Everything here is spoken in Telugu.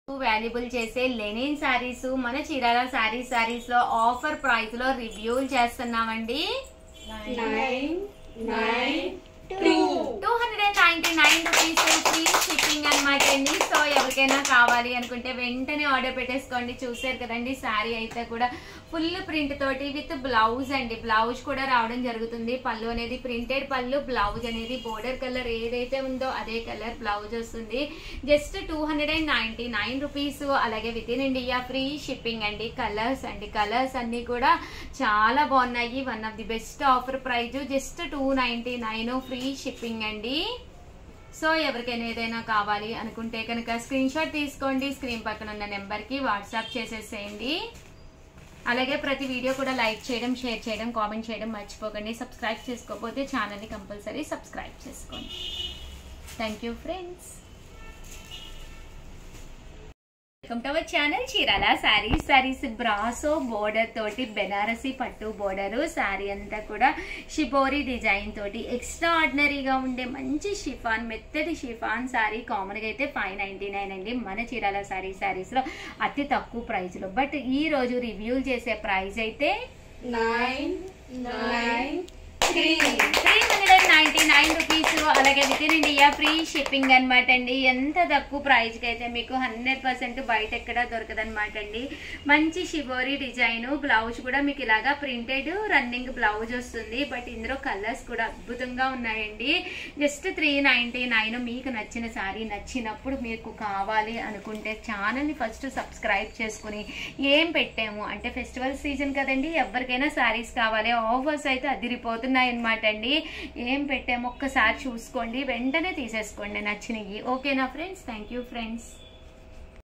వాల్యుబుల్ చేసే లెనిన్ సారీస్ మన చీరాల సారీస్ లో ఆఫర్ ప్రైస్ లో రివ్యూలు చేస్తున్నామండి. 299 రూపీస్ ఫ్రీ షిప్పింగ్ అనమాట అండి. సో ఎవరికైనా కావాలి అనుకుంటే వెంటనే ఆర్డర్ పెట్టేసుకోండి. చూసారు కదండి, శారీ అయితే కూడా ఫుల్ ప్రింట్ తోటి విత్ బ్లౌజ్ అండి. బ్లౌజ్ కూడా రావడం జరుగుతుంది. పళ్ళు అనేది ప్రింటెడ్ పళ్ళు, బ్లౌజ్ అనేది బోర్డర్ కలర్ ఏదైతే ఉందో అదే కలర్ బ్లౌజ్ వస్తుంది. Just 299 rupees. అలాగే within India free shipping అండి. కలర్స్ అన్ని కూడా చాలా బాగున్నాయి. One of the best offer prize just 299 free shipping అండి. సో ఎవరికైనా ఏదైనా కావాలి అనుకుంటే కనుక స్క్రీన్ షాట్ తీసుకోండి. స్క్రీన్ పక్కన ఉన్న నెంబర్కి వాట్సాప్ చేసేసేయండి. అలాగే ప్రతి వీడియో కూడా లైక్ చేయడం, షేర్ చేయడం, కామెంట్ చేయడం మర్చిపోకండి. సబ్స్క్రైబ్ చేసుకోకపోతే ఛానల్ని కంపల్సరీ సబ్స్క్రైబ్ చేసుకోండి. Thank you friends. Welcome to our channel Chirala saris brasso border తోటి బెనారసి పట్టు బోర్డర్. శారీ అంతా కూడా షిబోరి డిజైన్ తోటి ఎక్స్ట్రా ఆర్డినరీగా ఉండే మంచి షిఫాన్, మెత్తటి షిఫాన్ శారీ. కామన్ గా అయితే 599 అండి మన చీరాల సారీస్ లో అతి తక్కువ ప్రైస్ లో. బట్ ఈ రోజు రివ్యూలు చేసే ప్రైస్ అయితే 399 రూపీస్. అలాగే within India free shipping అనమాట అండి. ఎంత తక్కువ ప్రైస్ కి అయితే మీకు 100% బయట ఎక్కడ దొరకదనమాట అండి. మంచి షిబోరి డిజైన్, బ్లౌజ్ కూడా మీకు ఇలాగా ప్రింటెడ్ రన్నింగ్ బ్లౌజ్ వస్తుంది. బట్ ఇందులో కలర్స్ కూడా అద్భుతంగా ఉన్నాయండి. జస్ట్ 399. మీకు నచ్చిన శారీ నచ్చినప్పుడు మీకు కావాలి అనుకుంటే ఛానల్ని ఫస్ట్ సబ్స్క్రైబ్ చేసుకుని ఏం పెట్టాము అంటే ఫెస్టివల్ సీజన్ కదండి, ఎవరికైనా శారీస్ కావాలి, ఆఫర్స్ అయితే అదిరిపోతున్నాయి అనమాట అండి. ఏం పెట్టాము ఒక్కసారి చూసుకోండి, వెంటనే తీసేసుకోండి నచ్చినవి. ఓకేనా ఫ్రెండ్స్? Thank you friends.